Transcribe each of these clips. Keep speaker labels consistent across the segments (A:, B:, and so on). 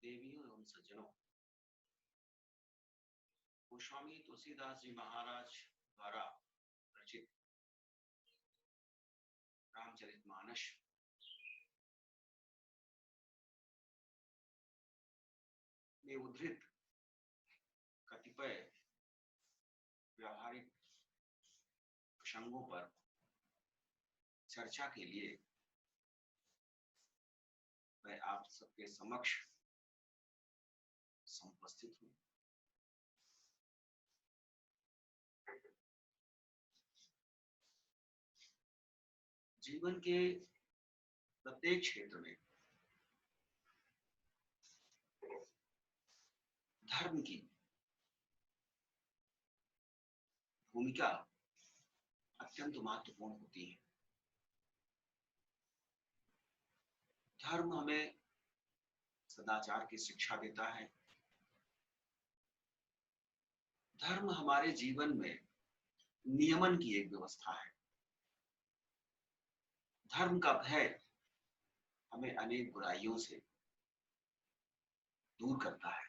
A: देवियों एवं सज्जनों, गोस्वामी तुलसीदास जी महाराज द्वारा रचित रामचरितमानस में उद्धृत कतिपय व्यावहारिक प्रसंगों पर चर्चा के लिए मैं आप सबके समक्ष समुपस्थित हूँ। जीवन के प्रत्येक क्षेत्र में धर्म की भूमिका अत्यंत महत्वपूर्ण होती है। धर्म हमें सदाचार की शिक्षा देता है। धर्म हमारे जीवन में नियमन की एक व्यवस्था है। धर्म का भय हमें अनेक बुराइयों से दूर करता है।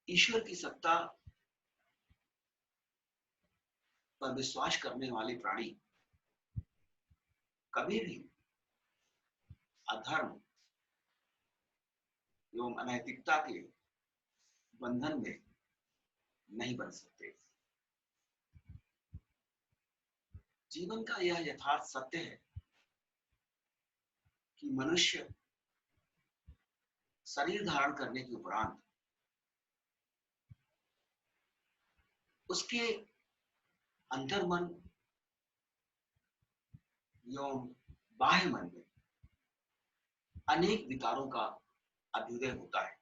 A: ईश्वर की सत्ता पर विश्वास करने वाले प्राणी कभी भी अधर्म एवं अनैतिकता के बंधन में नहीं बन सकते। जीवन का यह यथार्थ सत्य है कि मनुष्य शरीर धारण करने के उपरांत उसके अंतर्मन एवं बाह्य मन में अनेक विकारों का अभ्युदय होता है।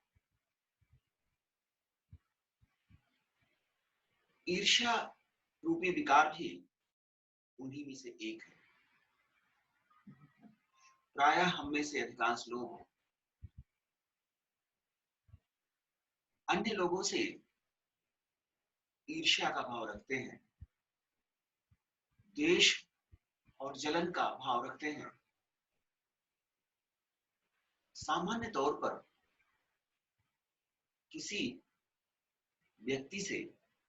A: ईर्ष्या रूपी विकार भी उन्हीं में से एक है। प्रायः हम में से अधिकांश लोग अन्य लोगों से ईर्ष्या का भाव रखते हैं, द्वेष और जलन का भाव रखते हैं। सामान्य तौर पर किसी व्यक्ति से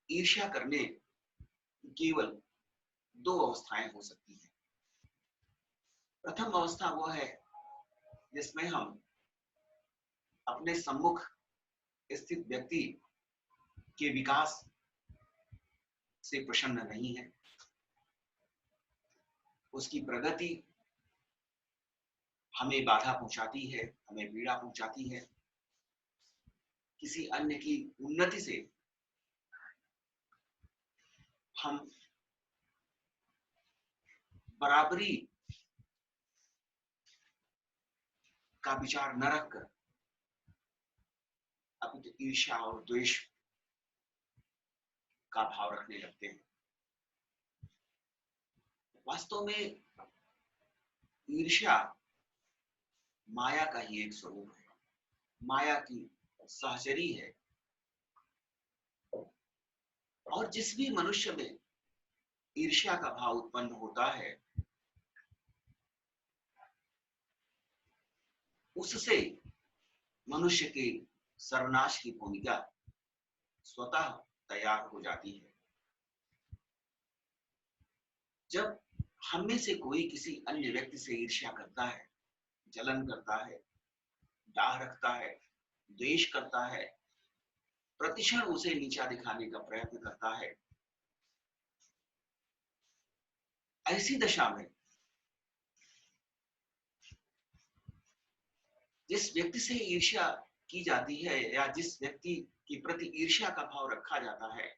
A: ईर्ष्या करने की केवल दो अवस्थाएं हो सकती हैं। प्रथम अवस्था वो है जिसमें हम अपने सम्मुख स्थित व्यक्ति के विकास से प्रसन्न नहीं है, उसकी प्रगति हमें बाधा पहुंचाती है, हमें पीड़ा पहुंचाती है। किसी अन्य की उन्नति से हम बराबरी का विचार न रखकर अपितु ईर्ष्या और द्वेष का भाव रखने लगते हैं। वास्तव में ईर्ष्या माया का ही एक स्वरूप है, माया की सहचरी है। और जिस भी मनुष्य में ईर्ष्या का भाव उत्पन्न होता है, उससे मनुष्य के सर्वनाश की भूमिका स्वतः तैयार हो जाती है। जब हम में से कोई किसी अन्य व्यक्ति से ईर्ष्या करता है, जलन करता है, डाह रखता है, द्वेष करता है, प्रतिक्षण उसे नीचा दिखाने का प्रयत्न करता है, ऐसी दशा में जिस व्यक्ति से ईर्ष्या की जाती है या जिस व्यक्ति के प्रति ईर्ष्या का भाव रखा जाता है,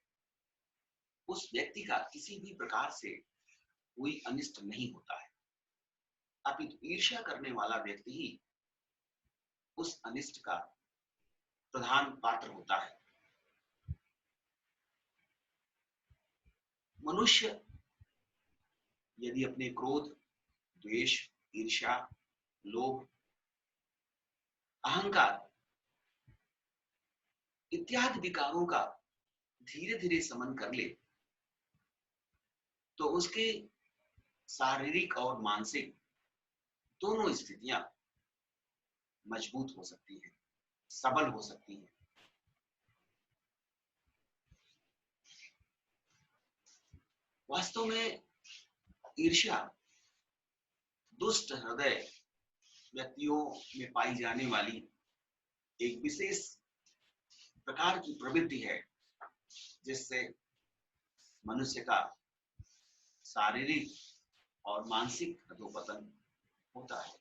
A: उस व्यक्ति का किसी भी प्रकार से कोई अनिष्ट नहीं होता है, अपितु ईर्ष्या करने वाला व्यक्ति ही उस अनिष्ट का प्रधान पात्र होता है। मनुष्य यदि अपने क्रोध, द्वेष, ईर्ष्या, लोभ, अहंकार इत्यादि विकारों का धीरे धीरे शमन कर ले तो उसके शारीरिक और मानसिक दोनों स्थितियां मजबूत हो सकती है, सबल हो सकती है। वास्तव में ईर्ष्या दुष्ट हृदय व्यक्तियों में पाई जाने वाली एक विशेष प्रकार की प्रवृत्ति है, जिससे मनुष्य का शारीरिक और मानसिक अधोपतन होता है।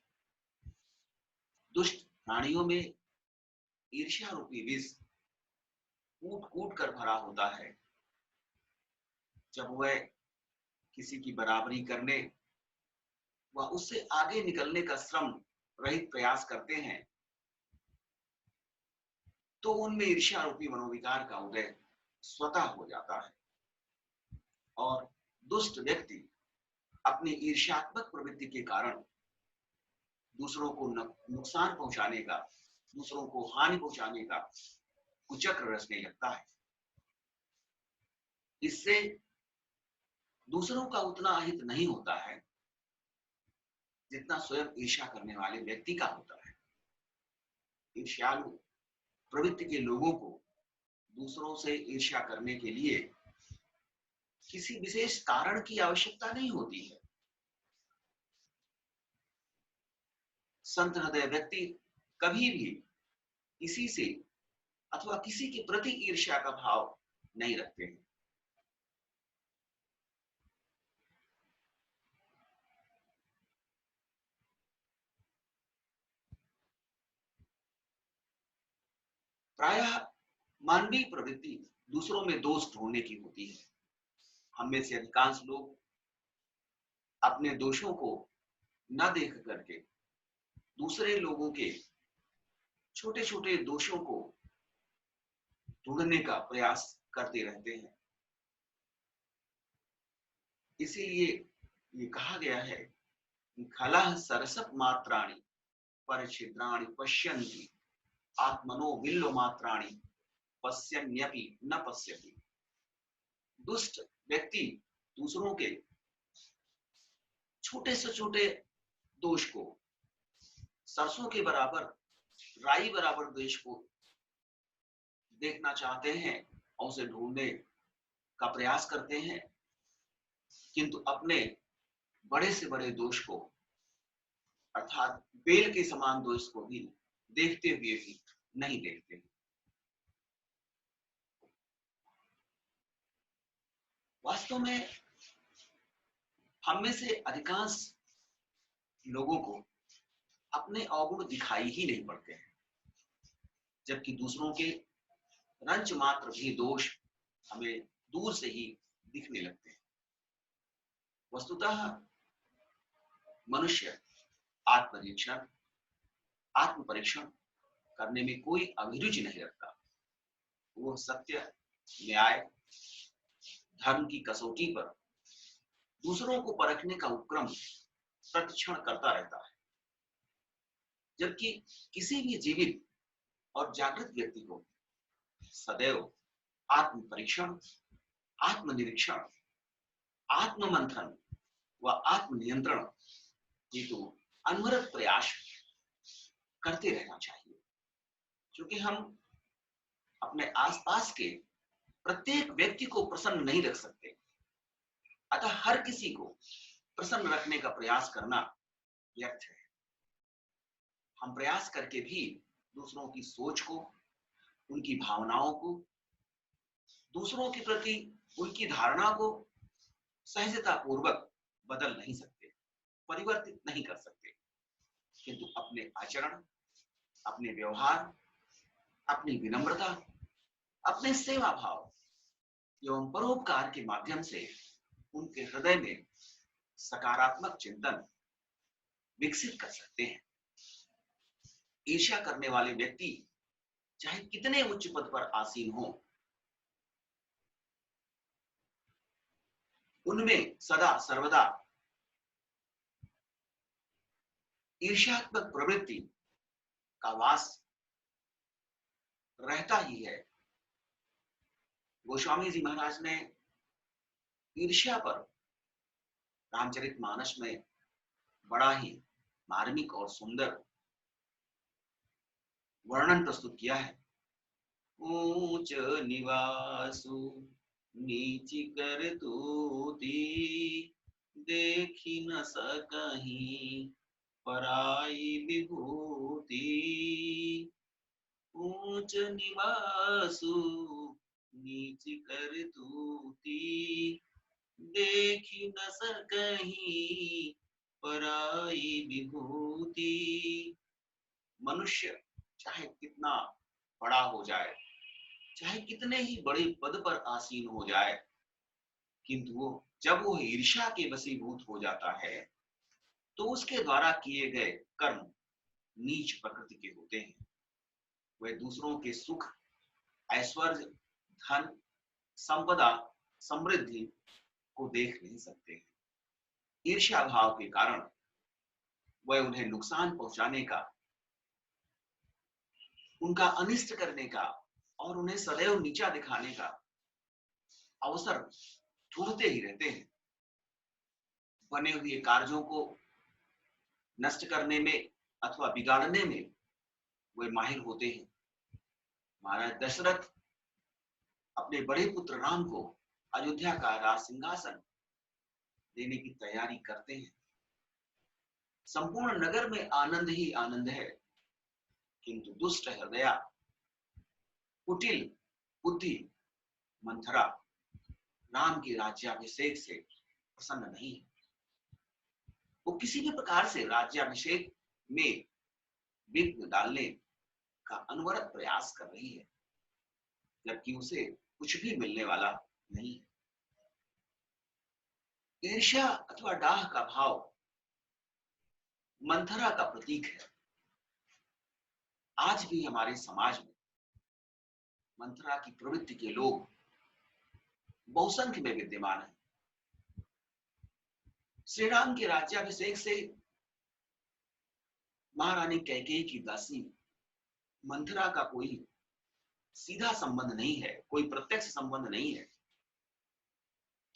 A: दुष्ट प्राणियों में ईर्ष्या रूपी विष कूट कूट कर भरा होता है। जब वह किसी की बराबरी करने व उससे आगे निकलने का श्रम रहित प्रयास करते हैं, तो उनमें ईर्ष्या रूपी मनोविकार का उदय स्वतः हो जाता है और दुष्ट व्यक्ति अपनी ईर्ष्यात्मक प्रवृत्ति के कारण दूसरों को नुकसान पहुंचाने का, दूसरों को हानि पहुंचाने का कुचक्र रचने लगता है। इससे दूसरों का उतना हित नहीं होता है जितना स्वयं ईर्ष्या करने वाले व्यक्ति का होता है। ईर्ष्यालु प्रवृत्ति के लोगों को दूसरों से ईर्ष्या करने के लिए किसी विशेष कारण की आवश्यकता नहीं होती है। संत हृदय व्यक्ति कभी भी किसी से अथवा किसी के प्रति ईर्ष्या का भाव नहीं रखते हैं। प्रायः मानवीय प्रवृत्ति दूसरों में दोष ढूंढने की होती है। हम में से अधिकांश लोग अपने दोषों को न देख करके दूसरे लोगों के छोटे छोटे दोषों को ढूंढने का प्रयास करते रहते हैं। इसीलिए ये कहा गया है कि खलः सरसप मात्राणि परिच्छिद्राणि पश्यन्ति आत्मनो बिल्व मात्राणि पश्यन्यपि न पश्यति। दुष्ट व्यक्ति दूसरों के छोटे से छोटे दोष को, सरसों के बराबर, राई बराबर दोष को देखना चाहते हैं और उसे ढूंढने का प्रयास करते हैं, किंतु अपने बड़े से बड़े दोष को अर्थात बेल के समान दोष को भी देखते हुए भी नहीं देखते। वास्तव में हम में से अधिकांश लोगों को अपने अवगुण दिखाई ही नहीं पड़ते हैं, जबकि दूसरों के रंच मात्र भी दोष हमें दूर से ही दिखने लगते हैं। वस्तुतः मनुष्य आत्म परीक्षण करने में कोई अभिरुचि नहीं रखता। वो सत्य, न्याय, धर्म की कसौटी पर दूसरों को परखने का उपक्रम प्रतिक्षण करता रहता है, जबकि किसी भी जीवित और जागृत व्यक्ति को सदैव आत्म परीक्षण, आत्मनिरीक्षण, आत्ममंथन व आत्मनियंत्रण हेतु अनवरत प्रयास करते रहना चाहिए, क्योंकि हम अपने आसपास के प्रत्येक व्यक्ति को प्रसन्न नहीं रख सकते। अतः हर किसी को प्रसन्न रखने का प्रयास करना व्यर्थ है। हम प्रयास करके भी दूसरों की सोच को, उनकी भावनाओं को, दूसरों के प्रति उनकी धारणा को सहजता पूर्वक बदल नहीं सकते, परिवर्तित नहीं कर सकते, किंतु अपने आचरण, अपने व्यवहार, अपनी विनम्रता, अपने सेवा भाव एवं परोपकार के माध्यम से उनके हृदय में सकारात्मक चिंतन विकसित कर सकते हैं। ईर्ष्या करने वाले व्यक्ति चाहे कितने उच्च पद पर आसीन हो, उनमें सदा सर्वदा ईर्ष्यात्मक प्रवृत्ति का वास रहता ही है। गोस्वामी जी महाराज ने ईर्ष्या पर रामचरितमानस में बड़ा ही मार्मिक और सुंदर वर्णन प्रस्तुत किया है। ऊंच निवासु नीची कर तूती, देखी न सकहीं पराई विभूति। ऊंच निवासु नीच कर तूती, देखी न सकहीं पराई विभूति। मनुष्य चाहे कितना बड़ा हो जाए, चाहे कितने ही बड़े पद पर आसीन हो जाए, किंतु जब वो ईर्ष्या के वशीभूत हो जाता है तो उसके द्वारा किए गए कर्म नीच प्रकृति के होते हैं। वह दूसरों के सुख, ऐश्वर्य, धन, संपदा, समृद्धि को देख नहीं सकते हैं। ईर्ष्या भाव के कारण वह उन्हें नुकसान पहुंचाने का, उनका अनिष्ट करने का और उन्हें सदैव नीचा दिखाने का अवसर ढूंढते ही रहते हैं। बने हुए कार्यों को नष्ट करने में अथवा बिगाड़ने में वे माहिर होते हैं। महाराज दशरथ अपने बड़े पुत्र राम को अयोध्या का राज सिंहासन देने की तैयारी करते हैं। संपूर्ण नगर में आनंद ही आनंद है, किंतु दुष्ट हृदया, कुटिल बुद्धि मंथरा राम के राज्याभिषेक से प्रसन्न नहीं है। वो किसी भी प्रकार से राज्याभिषेक में विघ्न डालने का अनवरत प्रयास कर रही है, जबकि उसे कुछ भी मिलने वाला नहीं है। ईर्ष्या अथवा डाह का भाव मंथरा का प्रतीक है। आज भी हमारे समाज में मंथरा की प्रवृत्ति के लोग बहुसंख्य में विद्यमान है। श्री राम के राज्याभिषेक से महारानी कैकेयी की दासी मंथरा का कोई सीधा संबंध नहीं है, कोई प्रत्यक्ष संबंध नहीं है,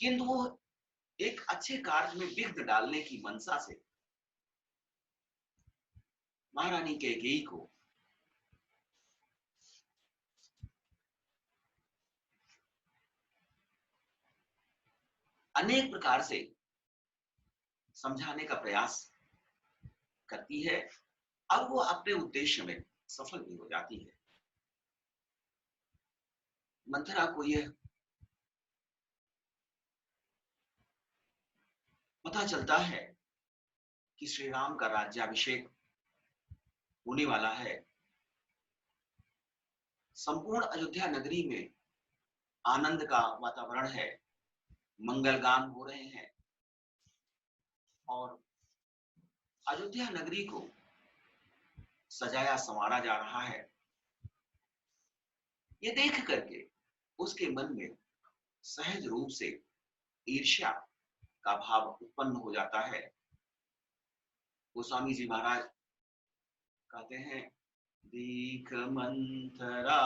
A: किंतु वो एक अच्छे कार्य में विघ्न डालने की मंशा से महारानी कैकेयी को अनेक प्रकार से समझाने का प्रयास करती है और वो अपने उद्देश्य में सफल भी हो जाती है। मंथरा को यह पता चलता है कि श्री राम का राज्याभिषेक होने वाला है। संपूर्ण अयोध्या नगरी में आनंद का वातावरण है, मंगल गान हो रहे हैं और अयोध्या नगरी को सजाया संवारा जा रहा है। ये देख करके उसके मन में सहज रूप से ईर्ष्या का भाव उत्पन्न हो जाता है। गोस्वामी जी महाराज कहते हैं, दीख मंथरा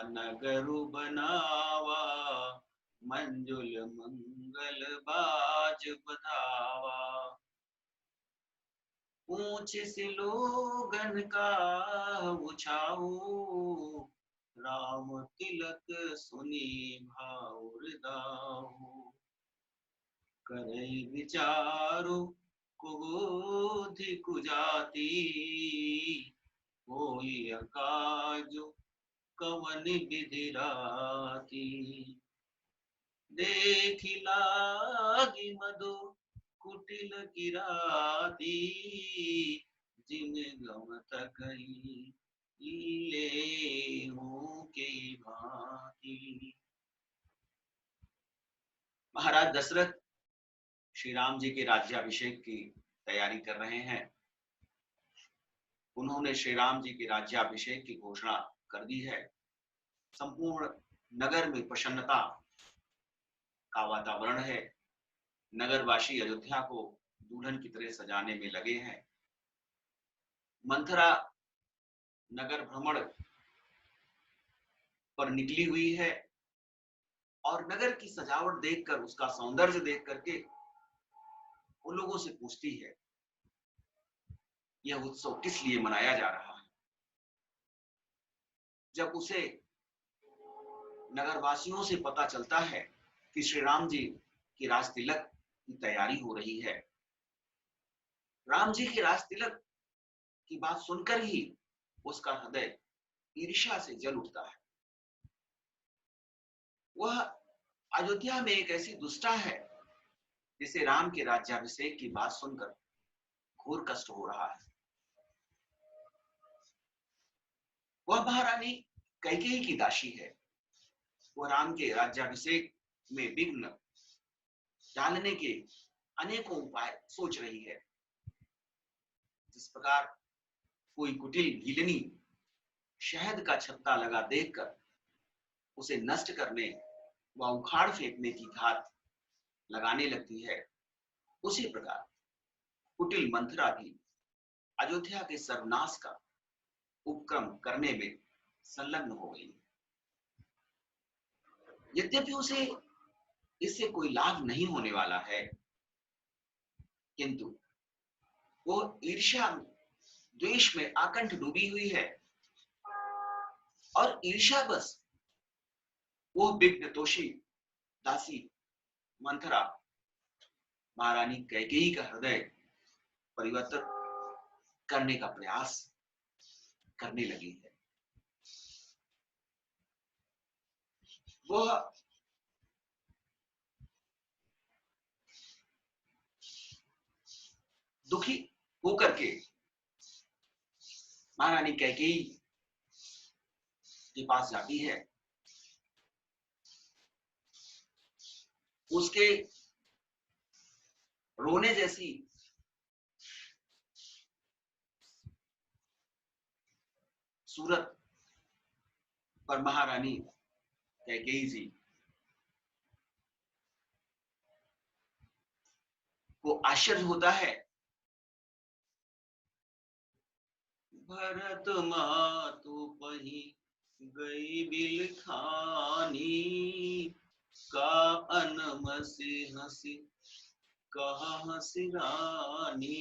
A: नगरु बनावा, मंजुल मंगल बाज बधावा। ऊंच से लोगन का उछाऊ, राम तिलक सुनी भाउर दाऊ। करे विचारो कुबोधि कुजाति, होई अकाजु कवन विधि राती। देखि लागी मधु कुटिल किराती, जिन गमत कही ले हो के भांति। महाराज दशरथ श्री राम जी के राज्याभिषेक की तैयारी कर रहे हैं। उन्होंने श्री राम जी के राज्याभिषेक की घोषणा कर दी है। संपूर्ण नगर में प्रसन्नता का वातावरण है। नगरवासी अयोध्या को दुल्हन की तरह सजाने में लगे हैं। मंथरा नगर भ्रमण पर निकली हुई है और नगर की सजावट देखकर, उसका सौंदर्य देख करके उन लोगों से पूछती है, यह उत्सव किस लिए मनाया जा रहा है। जब उसे नगरवासियों से पता चलता है कि श्री राम जी की राज तिलक की तैयारी हो रही है, राम जी के राज तिलक की बात सुनकर ही उसका हृदय ईर्ष्या से जल उठता है। वह अयोध्या में एक ऐसी दुष्टा है जिसे राम के राज्याभिषेक की बात सुनकर घोर कष्ट हो रहा है। वह महारानी कैकेयी की दासी है। वह राम के राज्याभिषेक में विघ्न डालने के अनेकों उपाय सोच रही है। जिस प्रकार कोई कुटिल गिलनी शहद का छत्ता लगा देखकर उसे नष्ट करने व उखाड़ फेंकने की घात लगाने लगती है, उसी प्रकार कुटिल मंथरा भी अयोध्या के सर्वनाश का उपक्रम करने में संलग्न हो गई। यद्यपि उसे इससे कोई लाभ नहीं होने वाला है, किंतु वो ईर्ष्या द्वेष में आकंठ डूबी हुई है और ईर्ष्या बस वो विघ्न दोषी दासी मंथरा महारानी कैकेयी का हृदय परिवर्तन करने का प्रयास करने लगी है। वह दुखी होकर के महारानी कैकेयी के पास जाती है। उसके रोने जैसी सूरत पर महारानी कैकेयी जी को आश्चर्य होता है। भरत मातु पही गई बिलखानी, का अनमसी हसी कहा हसी रानी,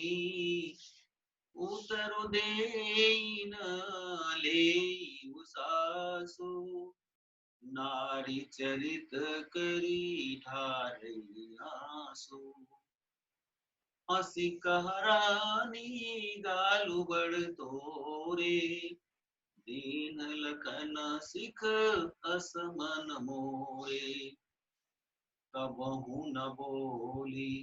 A: उतरु देई न लेई सासु, नारी चरित करी ढारई आंसू, हसी कहरानी गालु बड़ तोरे, दीन लखन सिख असमन मोरे, कबहु न बोली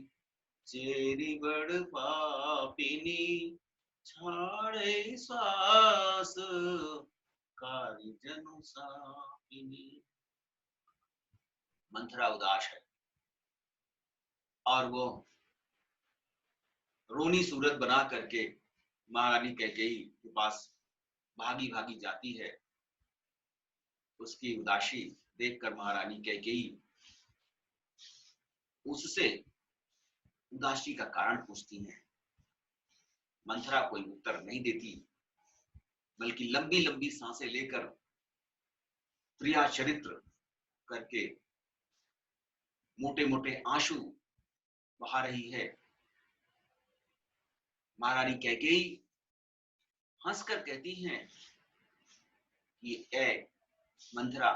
A: चेरी बड़ पापिनी, छाड़े श्वास कारी जनु सापिनी। मंथरा उदास है और वो रोनी सूरत बना करके महारानी कैकेयी के पास भागी भागी जाती है। उसकी उदासी देखकर महारानी कैकेयी उससे उदासी का कारण पूछती है। मंथरा कोई उत्तर नहीं देती, बल्कि लंबी लंबी सांसें लेकर प्रिया चरित्र करके मोटे मोटे आंसू बहा रही है। महारानी कैकेयी हंसकर कहती हैं कि ए मंथरा,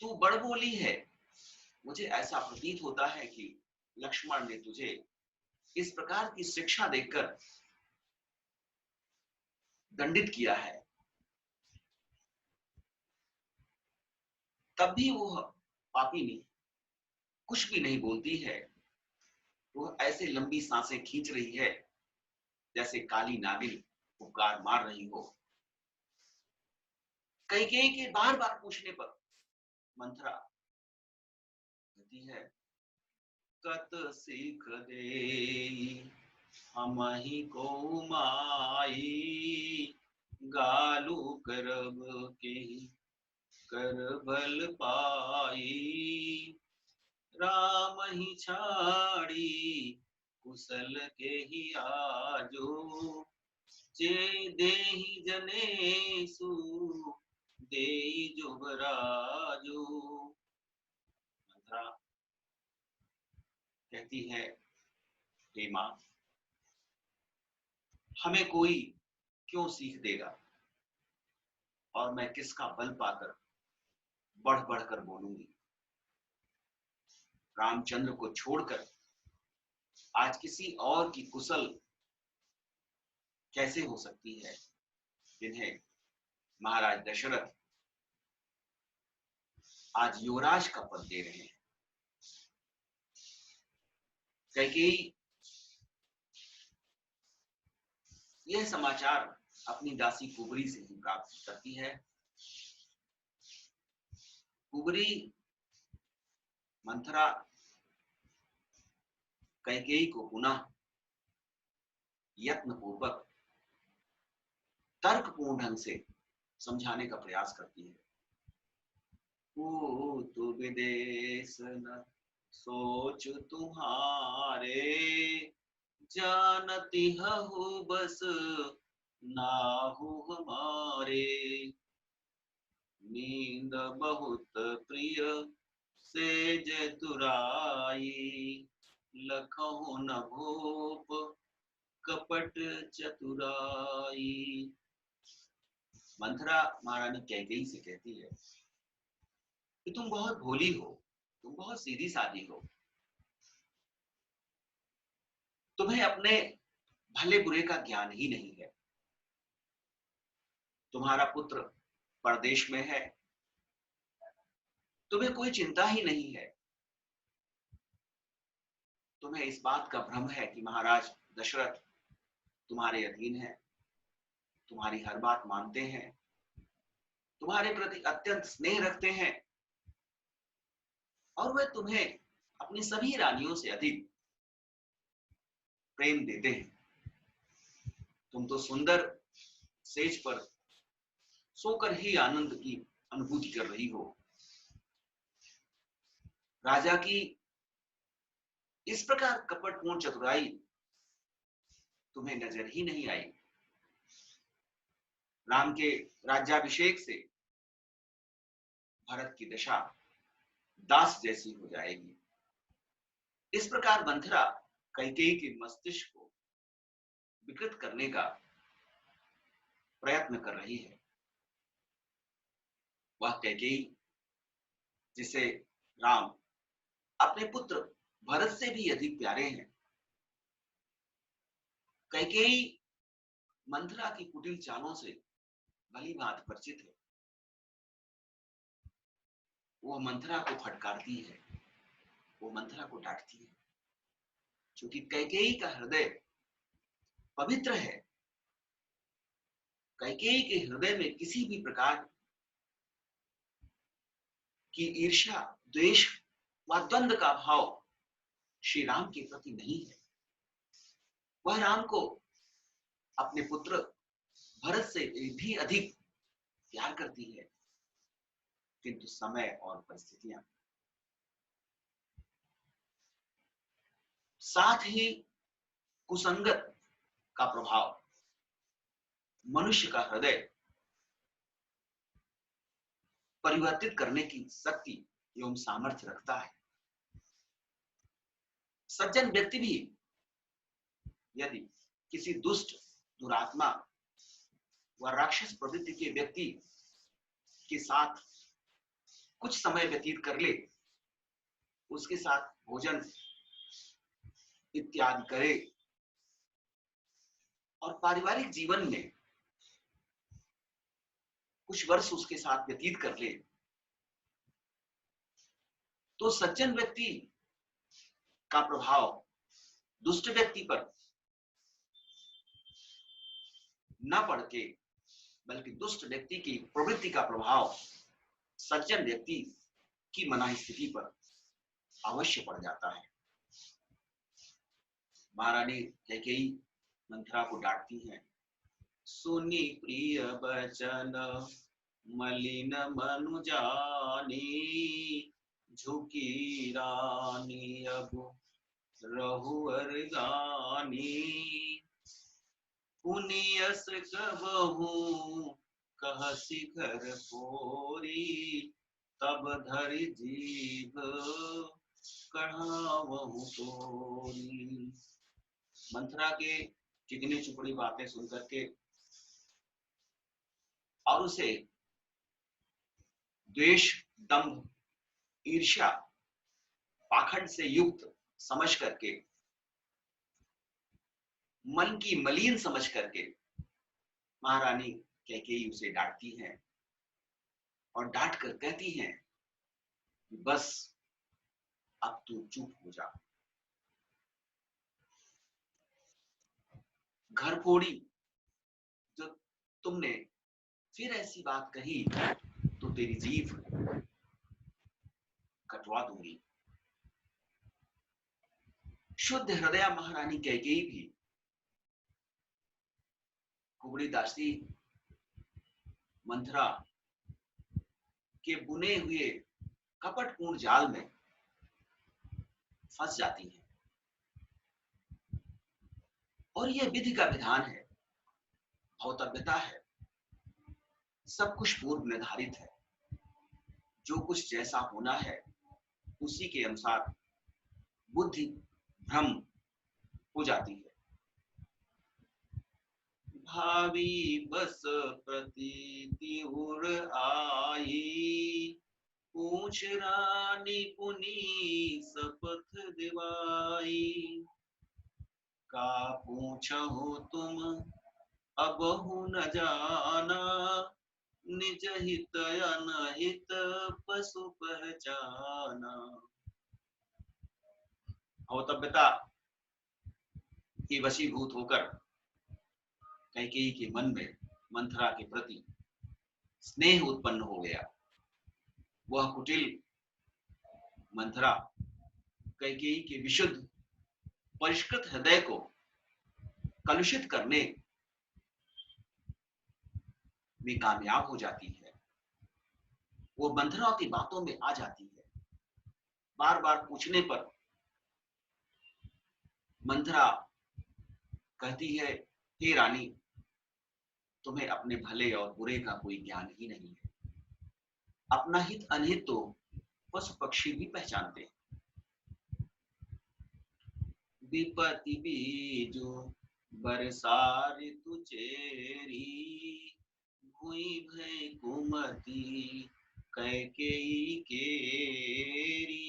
A: तू बड़ बोली है। मुझे ऐसा प्रतीत होता है कि लक्ष्मण ने तुझे इस प्रकार की शिक्षा देकर दंडित किया है, तब भी वो पापिनी कुछ भी नहीं बोलती है। वो ऐसे लंबी सांसें खींच रही है जैसे काली नागिन पुकार मार रही हो। कैकेयी के बार बार पूछने पर मंथरा कहती है, कत सीख दे हमहि को माई, गालू करब के कर बल पाई, राम ही छाड़ी कुशल के ही आजो, जे देहि जनेसु देई जुबराजो। मंथरा कहती है, हे मां, हमें कोई क्यों सीख देगा। और मैं किसका बल पाकर बढ़ बढ़कर बोलूंगी। रामचंद्र को छोड़कर आज किसी और की कुशल कैसे हो सकती है, जिन्हें महाराज दशरथ आज युवराज का पद दे रहे हैं। कैकेयी यह समाचार अपनी दासी कुबरी से ही प्राप्त करती है। कुबरी मंथरा कैकेयी को पुनः यत्न पूर्वक तर्कपूर्ण ढंग से समझाने का प्रयास करती है। तू विदेश न सोच तुम्हारे, जानती हूँ बस नाहु हमारे। नींद बहुत प्रिय सेज तुराई, लखहु न भूप कपट चतुराई। मंथरा महारानी कैकेयी से कहती है कि तुम बहुत भोली हो, तुम बहुत सीधी सादी हो, तुम्हें अपने भले बुरे का ज्ञान ही नहीं है। तुम्हारा पुत्र परदेश में है, तुम्हें कोई चिंता ही नहीं है। तुम्हें इस बात का भ्रम है कि महाराज दशरथ तुम्हारे अधीन है, तुम्हारी हर बात मानते हैं, तुम्हारे प्रति अत्यंत स्नेह रखते हैं और वे तुम्हें अपनी सभी रानियों से अधिक प्रेम देते हैं। तुम तो सुंदर सेज पर सोकर ही आनंद की अनुभूति कर रही हो। राजा की इस प्रकार कपटपूर्ण चतुराई तुम्हें नजर ही नहीं आई। राम के राज्याभिषेक से भरत की दशा दास जैसी हो जाएगी। इस प्रकार मंथरा कैकेयी के मस्तिष्क को विकृत करने का प्रयत्न कर रही है। वह कैकेयी जिसे राम अपने पुत्र भरत से भी अधिक प्यारे हैं, कैकेयी मंथरा की कुटिल चालों से भली भांति परिचित है। वो मंथरा को फटकारती है, वो मंथरा को डांटती है, क्योंकि कैकेयी का हृदय पवित्र है। कैकेयी के हृदय में किसी भी प्रकार की ईर्ष्या, द्वेष व द्वंद्व का भाव श्री राम के प्रति नहीं है। वह राम को अपने पुत्र भरत से भी अधिक प्यार करती है, किंतु समय और परिस्थितियां, साथ ही कुसंगत का प्रभाव मनुष्य का हृदय परिवर्तित करने की शक्ति एवं सामर्थ्य रखता है। सज्जन व्यक्ति भी यदि किसी दुष्ट, दुरात्मा व राक्षस प्रवृत्ति के व्यक्ति के साथ कुछ समय व्यतीत कर ले, उसके साथ भोजन इत्यादि करे और पारिवारिक जीवन में कुछ वर्ष उसके साथ व्यतीत कर ले, तो सज्जन व्यक्ति का प्रभाव दुष्ट व्यक्ति पर न पड़ के, बल्कि दुष्ट व्यक्ति की प्रवृत्ति का प्रभाव सज्जन व्यक्ति की मनाही स्थिति पर अवश्य पड़ जाता है। महारानी कैकेयी मंथरा को डांटती है, सुनी प्रिय वचन मलिन मनु जानी, झुकी रानी अब रहुअर गानी। पुनियस कबहू कहसी घर पोरी, तब धरि जीभ कढ़ावहु तोरी। मंथरा के चिकनी चुपड़ी बातें सुनकर के और उसे द्वेष, दंभ, ईर्ष्या, पाखंड से युक्त समझ करके, मन की मलिन समझ करके महारानी कैकेयी उसे डांटती हैं और डांट कर कहती हैं कि बस अब तू चुप हो जा। घर फोड़ी, जो तुमने फिर ऐसी बात कही तो तेरी जीभ कटवा दूंगी। शुद्ध हृदय महारानी कैकेयी भी कुबड़ी दासी मंथरा के बुने हुए कपटपूर्ण जाल में फंस जाती है। और यह विधि का विधान है, भौतव्यता है, सब कुछ पूर्व निर्धारित है। जो कुछ जैसा होना है उसी के अनुसार बुद्धि भ्रम हो जाती है। भावी बस प्रतीति उर आई, पूछ रानी पुनी शपथ दिवाई। का पूछहु तुम अबहु न जाना, निज हित अनहित पशु पहचाना। भौतव्यता की वशीभूत होकर कैकेयी के मन में मंथरा के प्रति स्नेह उत्पन्न हो गया। वह कुटिल मंथरा कैकेयी के विशुद्ध परिष्कृत हृदय को कलुषित करने में कामयाब हो जाती है। वो मंथरा की बातों में आ जाती है। बार बार पूछने पर मंथरा कहती है, हे रानी, तुम्हें अपने भले और बुरे का कोई ज्ञान ही नहीं है। अपना हित अनहित तो पशु पक्षी भी पहचानते हैं। विपत्ति बीजो बरसा ऋतु चेरी, भुई भय कुमति कैकेयी केरी।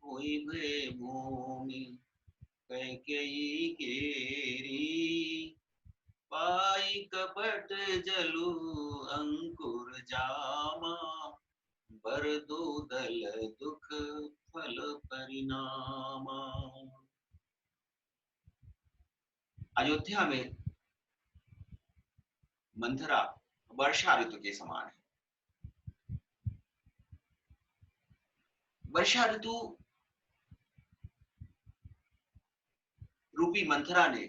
A: भुई भय भूमि कैकेयी केरी, पाई कपट जलु अंकुर जामा। बरदो दल दुख फल परिणामा। अयोध्या में मंथरा वर्षा ऋतु के समान है। वर्षा ऋतु रूपी मंथरा ने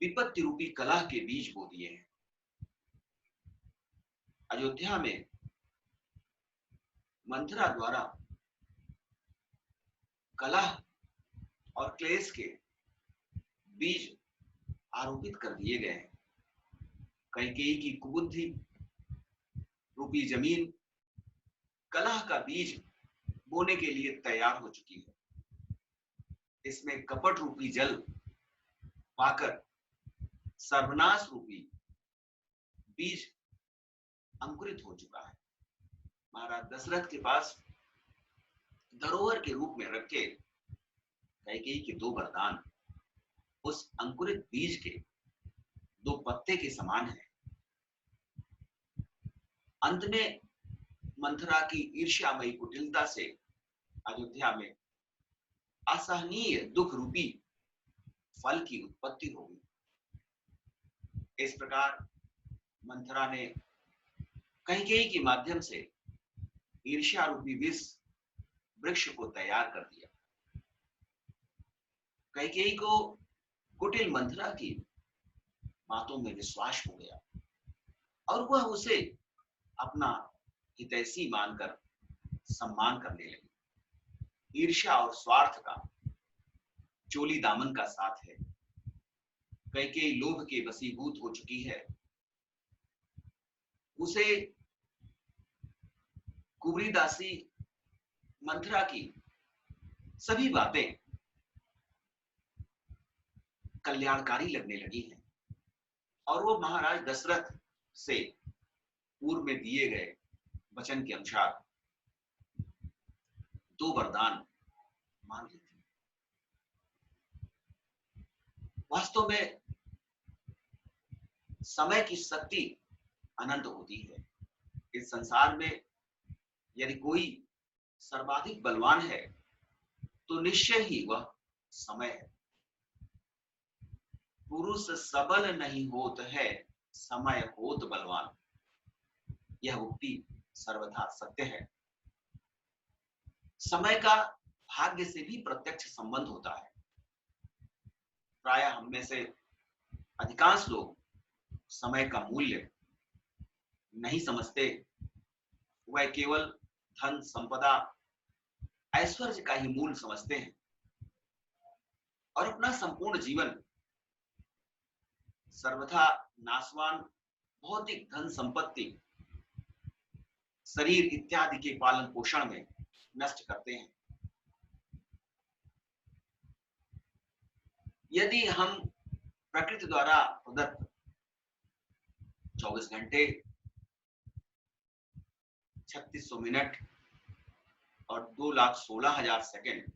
A: विपत्ति रूपी कलह के बीज बो दिए हैं। अयोध्या में मंथरा द्वारा कलह और क्लेश के बीज आरोपित कर दिए गए हैं। कैकेयी की कुबुद्धि रूपी जमीन कलह का बीज बोने के लिए तैयार हो चुकी है। इसमें कपट रूपी जल पाकर सर्वनाश रूपी बीज अंकुरित हो चुका है। महाराज दशरथ के पास धरोहर के रूप में रखे कैकेयी के दो वरदान उस अंकुरित बीज के दो पत्ते के समान है। अंत में मंथरा की ईर्ष्यामयी कुटिलता से अयोध्या में असहनीय दुख रूपी फल की उत्पत्ति होगी। इस प्रकार मंथरा ने कैकेयी के माध्यम से ईर्ष्या रूपी विष वृक्ष को तैयार कर दिया। कैकेयी को कुटिल मंथरा की बातों में विश्वास हो गया और वह उसे अपना हितैषी मानकर सम्मान करने लगी। ईर्ष्या और स्वार्थ का चोली दामन का साथ है। कैकेयी लोभ के वशीभूत हो चुकी है। उसे कुबरी दासी मंथरा की सभी बातें कल्याणकारी लगने लगी हैं और वो महाराज दशरथ से पूर्व में दिए गए वचन के अनुसार 2 वरदान मांग लेते हैं। वास्तव में समय की शक्ति अनंत होती है। इस संसार में यदि कोई सर्वाधिक बलवान है तो निश्चय ही वह समय है। पुरुष सबल नहीं होत है, समय होत बलवान। यह उक्ति सर्वथा सत्य है। समय का भाग्य से भी प्रत्यक्ष संबंध होता है। प्रायः हम में से अधिकांश लोग समय का मूल्य नहीं समझते। वह केवल धन संपदा ऐश्वर्य का ही मूल समझते हैं और अपना संपूर्ण जीवन सर्वथा नाशवान भौतिक धन संपत्ति, शरीर इत्यादि के पालन पोषण में नष्ट करते हैं। यदि हम प्रकृति द्वारा प्रदत्त 24 घंटे 3600 मिनट और 2,16,000 सेकंड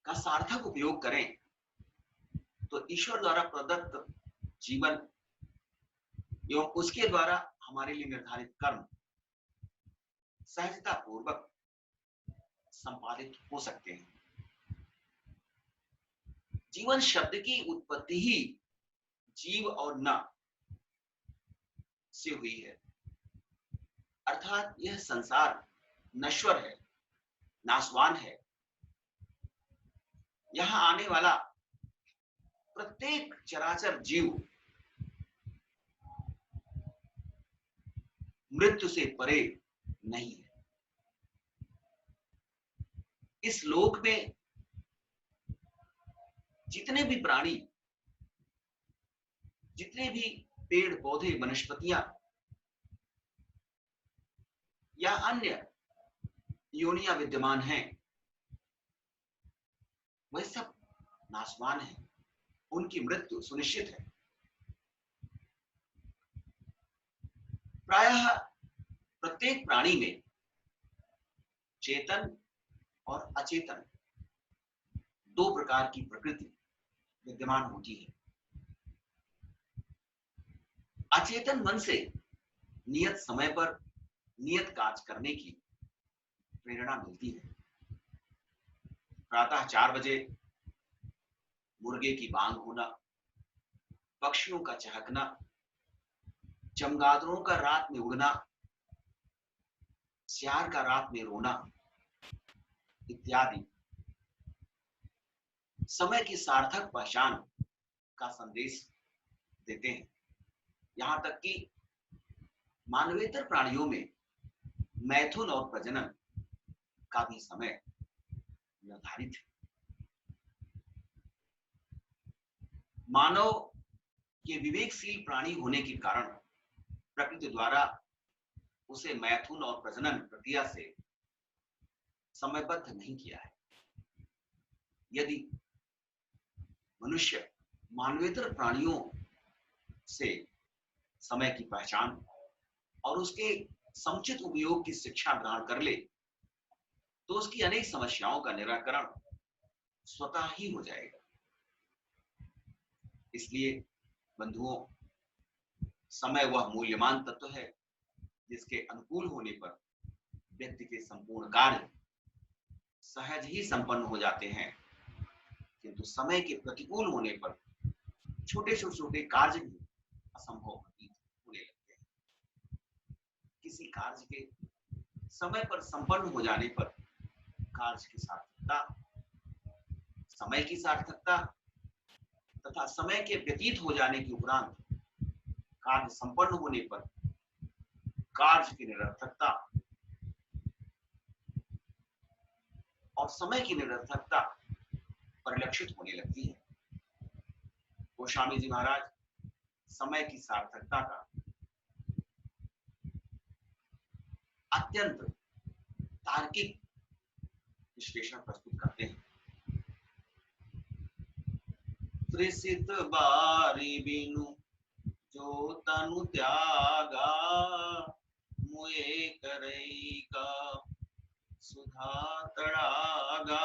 A: का सार्थक उपयोग करें तो ईश्वर द्वारा प्रदत्त जीवन एवं उसके द्वारा हमारे लिए निर्धारित कर्म सहजता पूर्वक संपादित हो सकते हैं। जीवन शब्द की उत्पत्ति ही जीव और न से हुई है, अर्थात यह संसार नश्वर है, नाशवान है। यहां आने वाला प्रत्येक चराचर जीव मृत्यु से परे नहीं है। इस लोक में जितने भी प्राणी, जितने भी पेड़ पौधे वनस्पतियां या अन्य योनियां विद्यमान हैं, वह सब नाशवान है, उनकी मृत्यु सुनिश्चित है। प्रायः प्रत्येक प्राणी में चेतन और अचेतन 2 प्रकार की प्रकृति विद्यमान होती है। अचेतन मन से नियत समय पर नियत कार्य करने की प्रेरणा मिलती है। प्रातः 4 बजे मुर्गे की बांग होना, पक्षियों का चहकना, चमगादड़ों का रात में उड़ना, सियार का रात में रोना इत्यादि समय की सार्थक पहचान का संदेश देते हैं। यहां तक कि मानवेतर प्राणियों में मैथुन और प्रजनन का भी समय निर्धारित है। मानव के विवेकशील प्राणी होने के कारण प्रकृति द्वारा उसे मैथुन और प्रजनन प्रक्रिया से समयबद्ध नहीं किया है। यदि मनुष्य मानवेतर प्राणियों से समय की पहचान और उसके समुचित उपयोग की शिक्षा ग्रहण कर ले तो उसकी अनेक समस्याओं का निराकरण स्वतः ही हो जाएगा। इसलिए बंधुओं, समय वह मूल्यवान तत्व है जिसके अनुकूल होने पर व्यक्ति के संपूर्ण कार्य सहज ही संपन्न हो जाते हैं, किंतु समय के प्रतिकूल होने पर छोटे छोटे कार्य भी असंभव होने लगते हैं। किसी कार्य के समय पर संपन्न हो जाने पर कार्य की सार्थकता, समय की सार्थकता तथा समय के व्यतीत हो जाने के उपरांत कार्य संपन्न होने पर कार्य की निरर्थकता और समय की निरर्थकता परिलक्षित होने लगती है। गोस्वामी जी महाराज समय की सार्थकता का अत्यंत तार्किक विश्लेषण प्रस्तुत करते हैं। त्रिसित बारी बिनु जो तनु त्यागा मुए करई का सुधा तड़ागा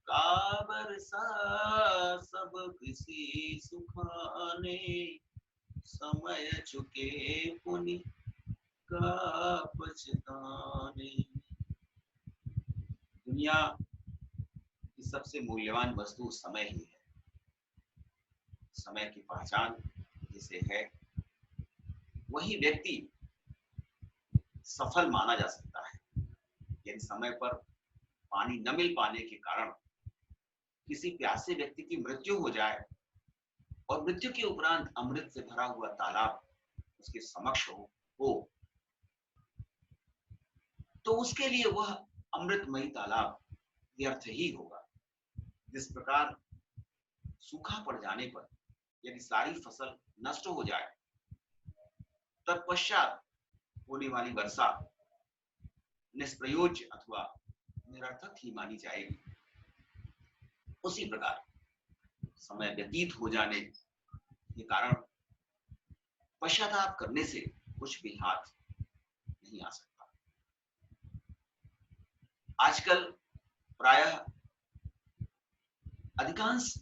A: काबर सा सब किसी सुखाने समय चुके पुनि का पछताने। दुनिया की सबसे मूल्यवान वस्तु समय ही है। समय की पहचान जिसे है वही व्यक्ति सफल माना जा सकता है। यदि समय पर पानी न मिल पाने के कारण किसी प्यासे व्यक्ति की मृत्यु हो जाए और मृत्यु के उपरांत अमृत से भरा हुआ तालाब उसके समक्ष हो तो उसके लिए वह अमृतमयी तालाब व्यर्थ ही होगा। जिस प्रकार सूखा पड़ जाने पर यदि सारी फसल नष्ट हो जाए तत्पश्चात होने वाली वर्षा निष्प्रयोज्य अथवा निरर्थक ही मानी जाएगी, उसी प्रकार समय व्यतीत हो जाने के कारण पश्चाताप करने से कुछ भी हाथ नहीं आ सकता। आजकल प्रायः अधिकांश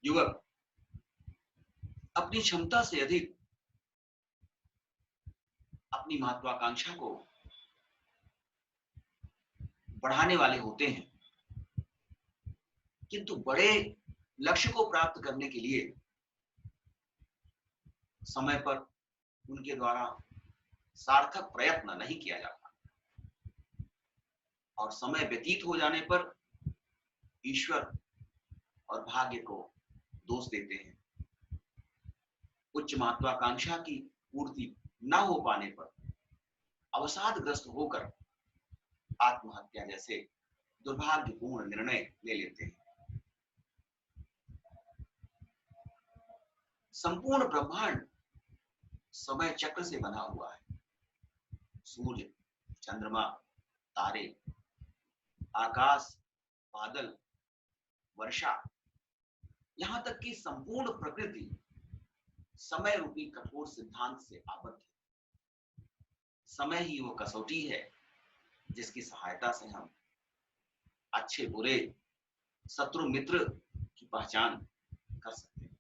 A: युवक अपनी क्षमता से अधिक अपनी महत्वाकांक्षा को बढ़ाने वाले होते हैं, किंतु बड़े लक्ष्य को प्राप्त करने के लिए समय पर उनके द्वारा सार्थक प्रयत्न नहीं किया जाता और समय व्यतीत हो जाने पर ईश्वर और भाग्य को दोष देते हैं। उच्च महत्वाकांक्षा की पूर्ति न हो पाने पर अवसादग्रस्त होकर आत्महत्या जैसे दुर्भाग्यपूर्ण निर्णय ले लेते हैं। संपूर्ण ब्रह्मांड समय चक्र से बना हुआ है। सूर्य, चंद्रमा, तारे, आकाश, बादल, वर्षा, यहां तक कि संपूर्ण प्रकृति समय रूपी कठोर सिद्धांत से आबद्ध है। समय ही वो कसौटी है जिसकी सहायता से हम अच्छे बुरे, शत्रु मित्र की पहचान कर सकते हैं।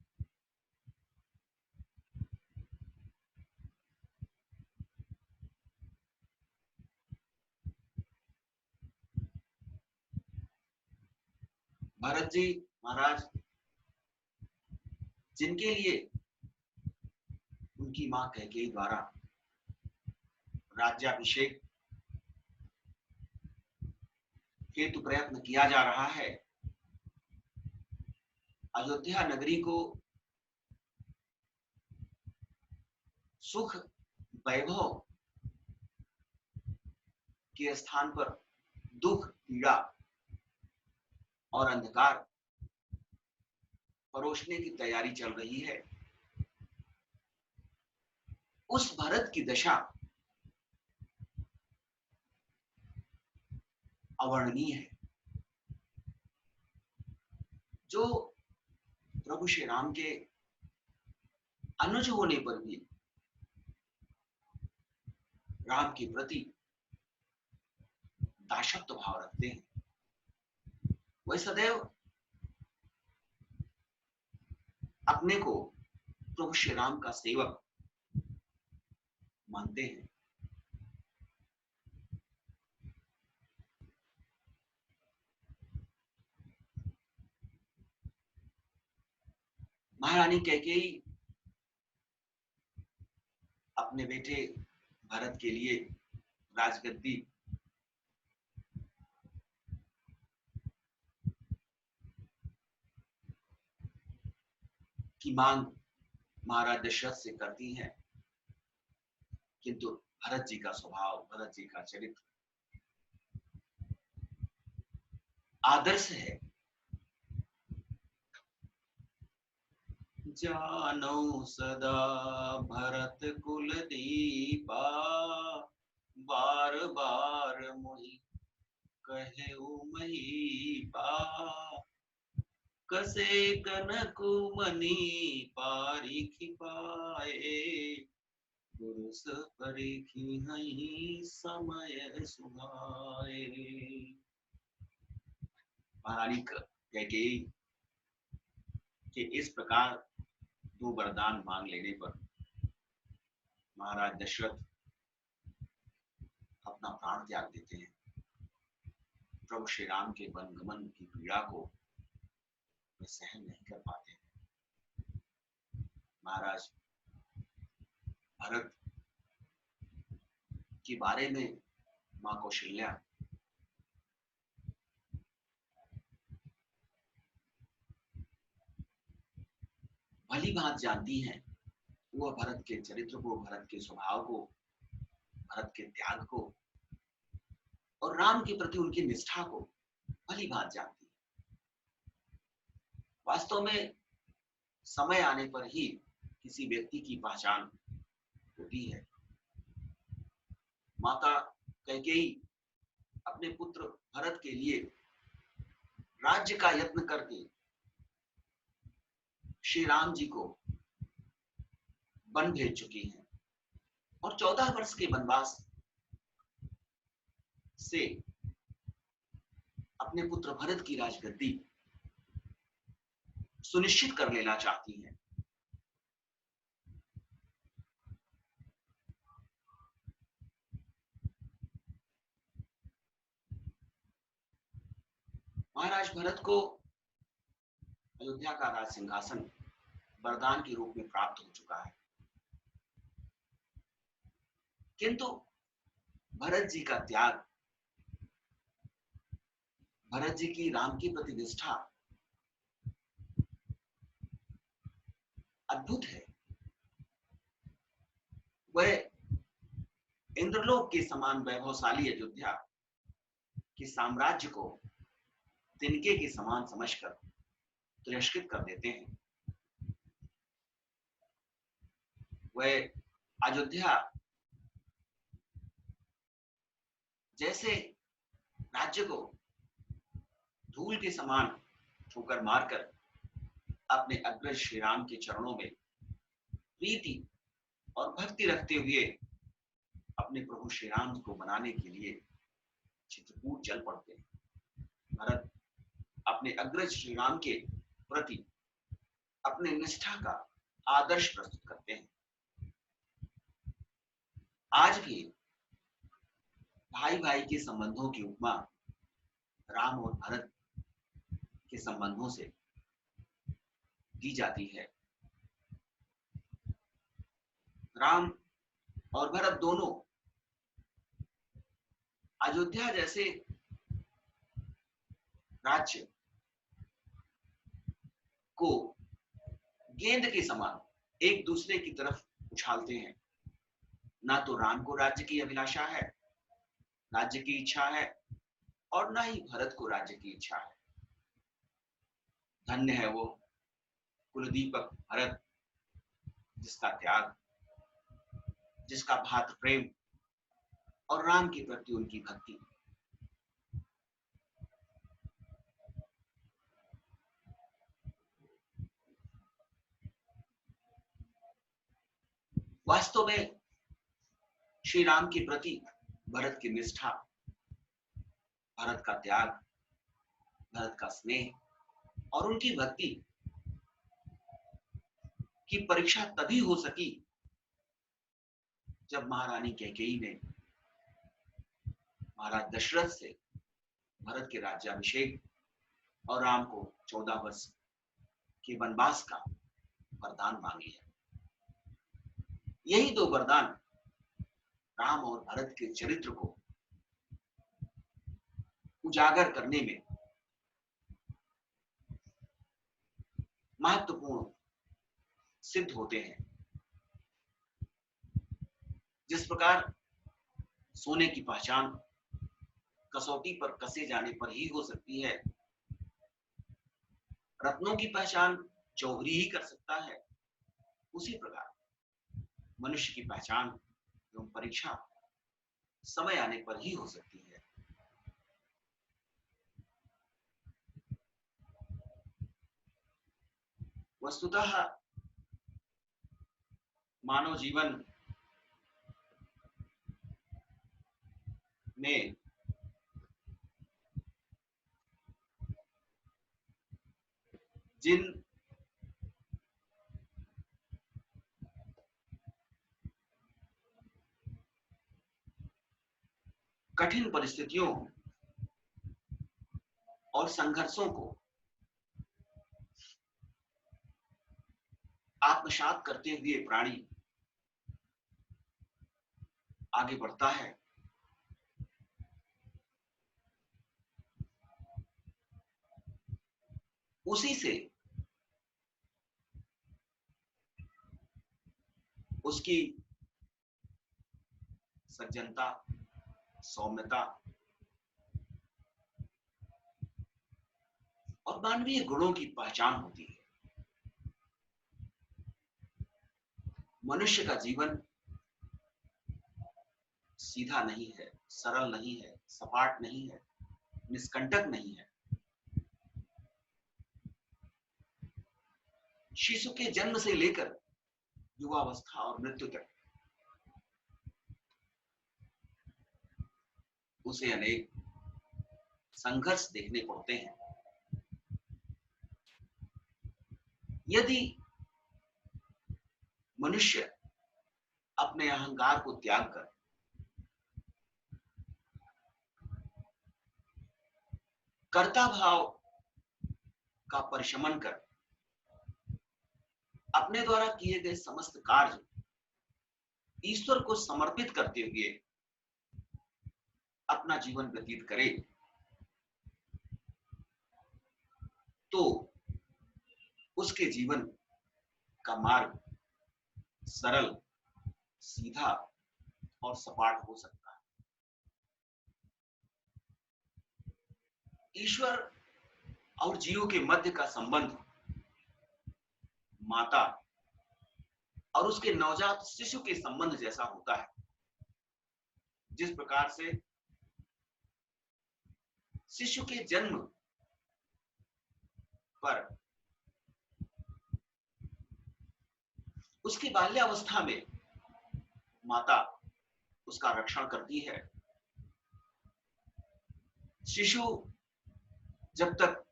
A: भरत जी महाराज, जिनके लिए उनकी मां कैकेयी द्वारा राज्याभिषेक हेतु प्रयत्न किया जा रहा है, अयोध्या नगरी को सुख वैभव के स्थान पर दुख, पीड़ा और अंधकार परोसने की तैयारी चल रही है। उस भरत की दशा अवर्णनीय है, जो प्रभु श्री राम के अनुज होने पर भी राम के प्रति दासत्व भाव रखते हैं। वह सदैव अपने को प्रभु श्री राम का सेवक मानते हैं। महारानी कैकेयी अपने बेटे भरत के लिए राजगद्दी की मांग महाराज दशरथ से करती हैं, किंतु भरत जी का स्वभाव, भरत जी का चरित्र आदर्श है। जानो सदा भरत कुल दीपा, बार बार मोहि कहे महीपा। कसे कनकु मणि पारिखि पाए, पुरुष परिखि नहीं समय सुहाए। महारानी कैकेयी के इस प्रकार दो वरदान मांग लेने पर महाराज दशरथ अपना प्राण त्याग देते हैं। प्रभु श्री राम के वनगमन की पीड़ा को वे सहन नहीं कर पाते। महाराज भरत के बारे में मां कौशल्या भली भांति जानती हैं। वह भरत के चरित्र को, भरत के स्वभाव को, भरत के त्याग को और राम के प्रति उनकी निष्ठा को भली भांति जानती है। वास्तव में समय आने पर ही किसी व्यक्ति की पहचान होती है। माता कैकेयी अपने पुत्र भरत के लिए राज्य का यत्न करके श्री राम जी को वन भेज चुकी हैं और 14 वर्ष के वनवास से अपने पुत्र भरत की राजगद्दी सुनिश्चित कर लेना चाहती हैं। महाराज भरत को अयोध्या का राज सिंहासन वरदान के रूप में प्राप्त हो चुका है, किंतु भरत जी का त्याग, भरत जी की राम के प्रति निष्ठा अद्भुत है। वह इंद्रलोक के समान वैभवशाली अयोध्या के साम्राज्य को तिनके के समान समझकर तिरस्कृत कर देते हैं। वह अयोध्या जैसे राज्य को धूल के समान ठोकर मारकर अपने अग्रज श्री राम के चरणों में प्रीति और भक्ति रखते हुए अपने प्रभु श्री राम को बनाने के लिए चित्रकूट चल पड़ते हैं। भरत अपने अग्रज श्री राम के प्रति अपने निष्ठा का आदर्श प्रस्तुत करते हैं। आज भी भाई भाई के संबंधों की उपमा राम और भरत के संबंधों से दी जाती है। राम और भरत दोनों अयोध्या जैसे राज्य को गेंद के समान एक दूसरे की तरफ उछालते हैं। ना तो राम को राज्य की अभिलाषा है, राज्य की इच्छा है, और ना ही भरत को राज्य की इच्छा है। धन्य है वो कुलदीपक भरत, जिसका त्याग, जिसका भातृ प्रेम और राम के प्रति उनकी भक्ति। वास्तव में श्री राम के प्रति भरत की निष्ठा, भरत का त्याग, भरत का स्नेह और उनकी भक्ति की परीक्षा तभी हो सकी जब महारानी कैकेयी ने महाराज दशरथ से भरत के राज्याभिषेक और राम को 14 वर्ष के वनवास का वरदान मांग लिया। यही दो वरदान राम और भरत के चरित्र को उजागर करने में महत्वपूर्ण सिद्ध होते हैं। जिस प्रकार सोने की पहचान कसौटी पर कसे जाने पर ही हो सकती है, रत्नों की पहचान चौधरी ही कर सकता है, उसी प्रकार मनुष्य की पहचान एवं परीक्षा समय आने पर ही हो सकती है। वस्तुतः मानव जीवन में जिन कठिन परिस्थितियों और संघर्षों को आत्मसात करते हुए प्राणी आगे बढ़ता है, उसी से उसकी सज्जनता, सौम्यता और मानवीय गुणों की पहचान होती है। मनुष्य का जीवन सीधा नहीं है, सरल नहीं है, सपाट नहीं है, निष्कंटक नहीं है। शिशु के जन्म से लेकर युवावस्था और मृत्यु तक उसे अनेक संघर्ष देखने पड़ते हैं। यदि मनुष्य अपने अहंकार को त्याग कर कर्ता भाव का परिशमन कर अपने द्वारा किए गए समस्त कार्य ईश्वर को समर्पित करते हुए अपना जीवन व्यतीत करे, तो उसके जीवन का मार्ग सरल, सीधा और सपाट हो सकता है। ईश्वर और जीव के मध्य का संबंध माता और उसके नवजात शिशु के संबंध जैसा होता है। जिस प्रकार से शिशु के जन्म पर उसकी बाल्यावस्था में माता उसका रक्षण करती है, शिशु जब तक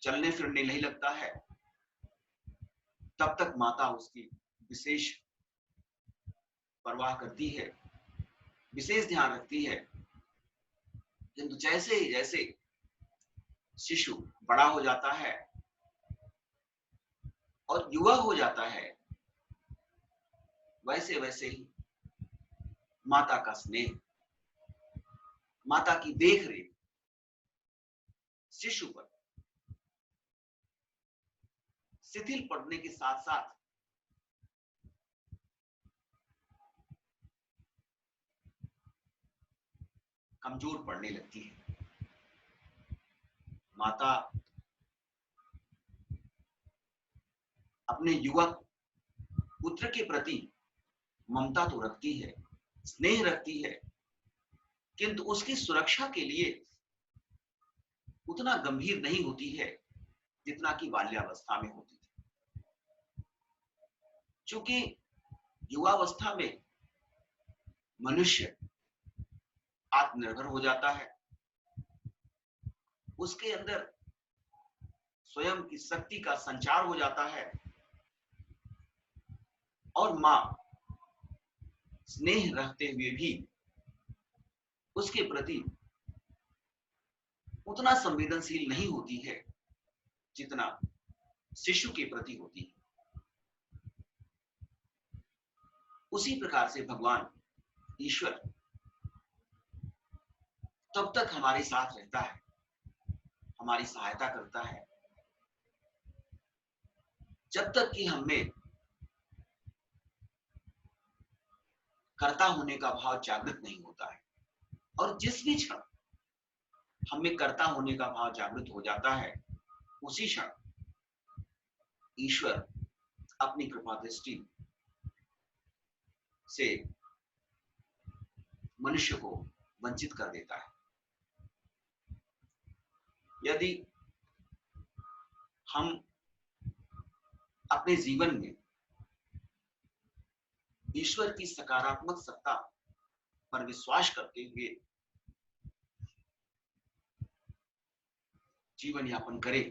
A: चलने फिरने नहीं लगता है तब तक माता उसकी विशेष परवाह करती है, विशेष ध्यान रखती है। किंतु जैसे ही जैसे शिशु बड़ा हो जाता है और युवा हो जाता है, वैसे वैसे ही माता का स्नेह, माता की देखरेख शिशु पर शिथिल पड़ने के साथ साथ कमजोर पड़ने लगती है। माता अपने युवक पुत्र के प्रति ममता तो रखती है, स्नेह रखती है, किंतु उसकी सुरक्षा के लिए उतना गंभीर नहीं होती है जितना कि बाल्यावस्था में होती थी। चूंकि युवावस्था में मनुष्य आत्मनिर्भर हो जाता है, उसके अंदर स्वयं की शक्ति का संचार हो जाता है और मां स्नेह रखते हुए भी उसके प्रति उतना संवेदनशील नहीं होती है जितना शिशु के प्रति होती है। उसी प्रकार से भगवान ईश्वर तब तक हमारे साथ रहता है, हमारी सहायता करता है, जब तक कि हमें कर्ता होने का भाव जागृत नहीं होता है। और जिस भी क्षण हमें कर्ता होने का भाव जागृत हो जाता है, उसी क्षण ईश्वर अपनी कृपा दृष्टि से मनुष्य को वंचित कर देता है। यदि हम अपने जीवन में ईश्वर की सकारात्मक सत्ता पर विश्वास करते हुए जीवन यापन करें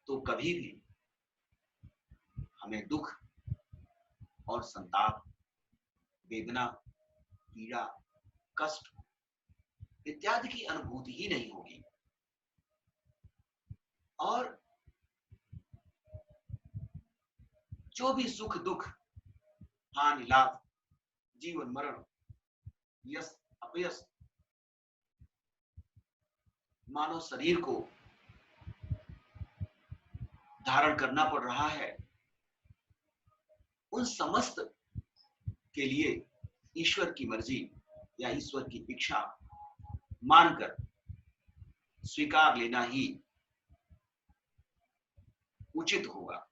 A: तो कभी भी हमें दुख और संताप, वेदना, पीड़ा, कष्ट इत्यादि की अनुभूति ही नहीं होगी। और जो भी सुख दुख, हानि लाभ, जीवन मरण, यश अपयश मानव शरीर को धारण करना पड़ रहा है, उन समस्त के लिए ईश्वर की मर्जी या ईश्वर की इच्छा मानकर स्वीकार लेना ही उचित होगा।